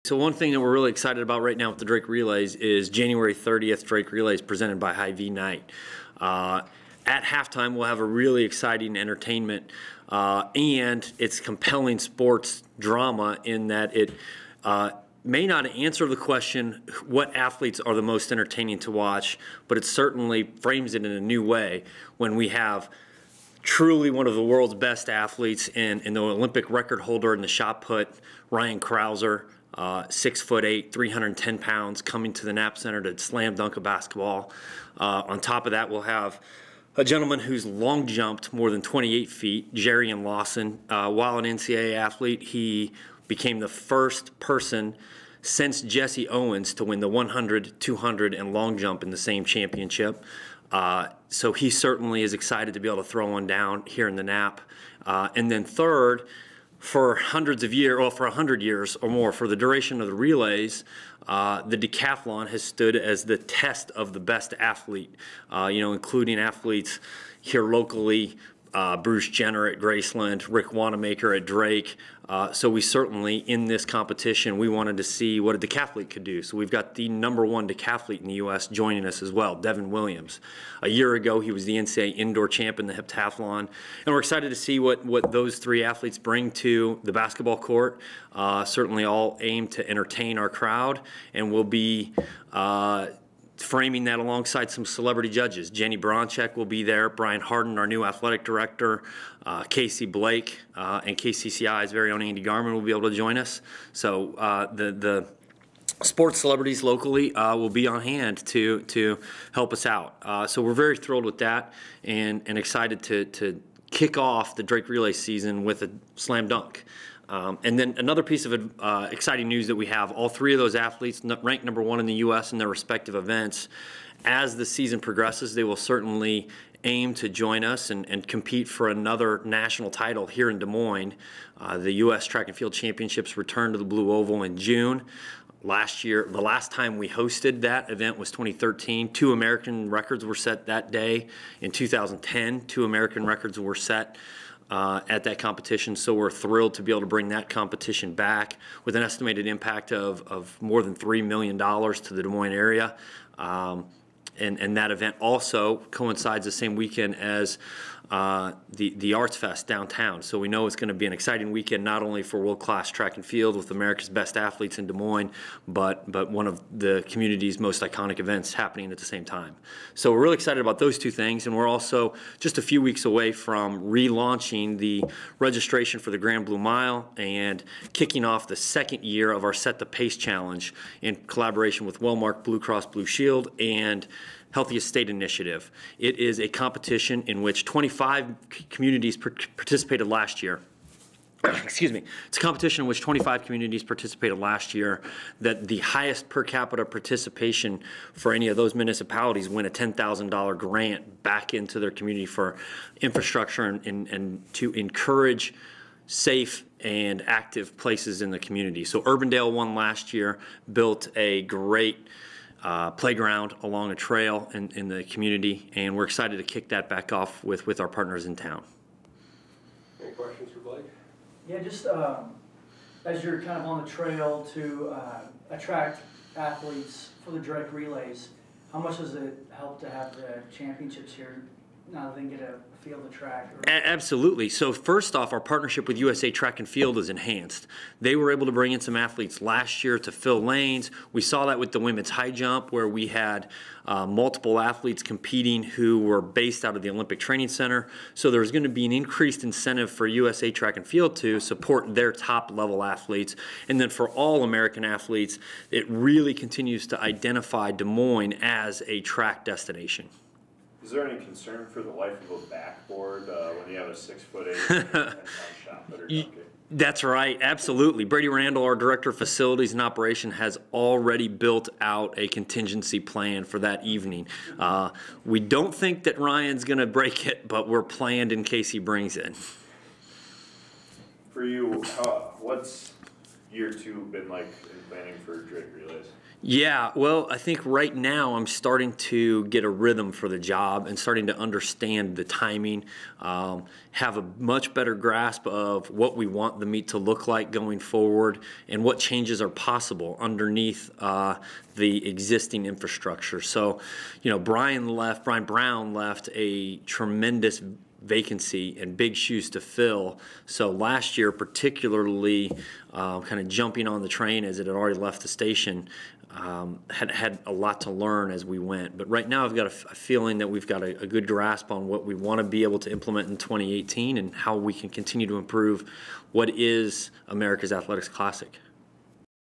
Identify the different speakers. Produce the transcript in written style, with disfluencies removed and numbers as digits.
Speaker 1: So one thing that we're really excited about right now with the Drake Relays is January 30th, Drake Relays presented by Hy-Vee Night. At halftime, we'll have a really exciting entertainment, and it's compelling sports drama in that it may not answer the question, what athletes are the most entertaining to watch, but it certainly frames it in a new way when we have truly one of the world's best athletes and the Olympic record holder in the shot put, Ryan Krauser, 6'8", 310 pounds, coming to the Knapp Center to slam dunk a basketball. On top of that, we'll have a gentleman who's long jumped more than 28 feet, Jerrion Lawson. While an NCAA athlete, he became the first person since Jesse Owens to win the 100, 200, and long jump in the same championship. So he certainly is excited to be able to throw one down here in the Knapp. And then third, for hundreds of years, or for 100 years or more, for the duration of the relays, the decathlon has stood as the test of the best athlete, including athletes here locally, Bruce Jenner at Graceland, Rick Wanamaker at Drake. So we certainly, in this competition, we wanted to see what a decathlete could do. So we've got the #1 decathlete in the U.S. joining us as well, Devin Williams. A year ago, he was the NCAA indoor champ in the heptathlon. And we're excited to see what those three athletes bring to the basketball court. Certainly all aim to entertain our crowd, and we'll be framing that alongside some celebrity judges. Jenny Bronchek will be there, Brian Harden, our new athletic director, Casey Blake, and KCCI's very own Andy Garman will be able to join us. So the sports celebrities locally will be on hand to help us out. So we're very thrilled with that and excited to kick off the Drake Relay season with a slam dunk. And then another piece of exciting news that we have, all three of those athletes ranked #1 in the U.S. in their respective events. As the season progresses, they will certainly aim to join us and compete for another national title here in Des Moines. The U.S. Track and Field Championships return to the Blue Oval in June. Last year, the last time we hosted that event was 2013. 2 American records were set that day. In 2010, 2 American records were set at that competition, so we're thrilled to be able to bring that competition back with an estimated impact of more than $3 million to the Des Moines area. And that event also coincides the same weekend as the Arts Fest downtown. So we know it's going to be an exciting weekend, not only for world-class track and field with America's best athletes in Des Moines, but one of the community's most iconic events happening at the same time. So we're really excited about those two things, and we're also just a few weeks away from relaunching the registration for the Grand Blue Mile and kicking off the second year of our Set the Pace Challenge in collaboration with Wellmark Blue Cross Blue Shield and Healthiest State Initiative. It is a competition in which 25 communities participated last year. Excuse me. It's a competition in which 25 communities participated last year. That the highest per capita participation for any of those municipalities win a $10,000 grant back into their community for infrastructure and to encourage safe and active places in the community. So Urbandale won last year, built a great playground along a trail in the community, and we're excited to kick that back off with our partners in town.
Speaker 2: Any questions for Blake?
Speaker 3: Yeah, just as you're kind of on the trail to attract athletes for the Drake Relays, how much does it help to have the championships here now that they can get a feel of the track?
Speaker 1: Absolutely. So first off, our partnership with USA Track and Field is enhanced. They were able to bring in some athletes last year to fill lanes. We saw that with the women's high jump, where we had multiple athletes competing who were based out of the Olympic Training Center. So there's going to be an increased incentive for USA Track and Field to support their top level athletes. And then for all American athletes, it really continues to identify Des Moines as a track destination.
Speaker 4: Is there any concern for the life of a backboard when you have a 6'8" 10-pound shot putter dunking?
Speaker 1: That's right, absolutely. Brady Randall, our Director of Facilities and Operation, has already built out a contingency plan for that evening. We don't think that Ryan's going to break it, but we're planned in case he brings it.
Speaker 4: For you, what's year two been like in planning for Drake relays?
Speaker 1: Yeah, well, I think right now I'm starting to get a rhythm for the job and starting to understand the timing, have a much better grasp of what we want the meet to look like going forward and what changes are possible underneath the existing infrastructure. So, you know, Brian Brown left a tremendous vacancy and big shoes to fill. So last year, particularly kind of jumping on the train as it had already left the station, had a lot to learn as we went. But right now I've got a feeling that we've got a good grasp on what we want to be able to implement in 2018 and how we can continue to improve what is America's Athletics Classic.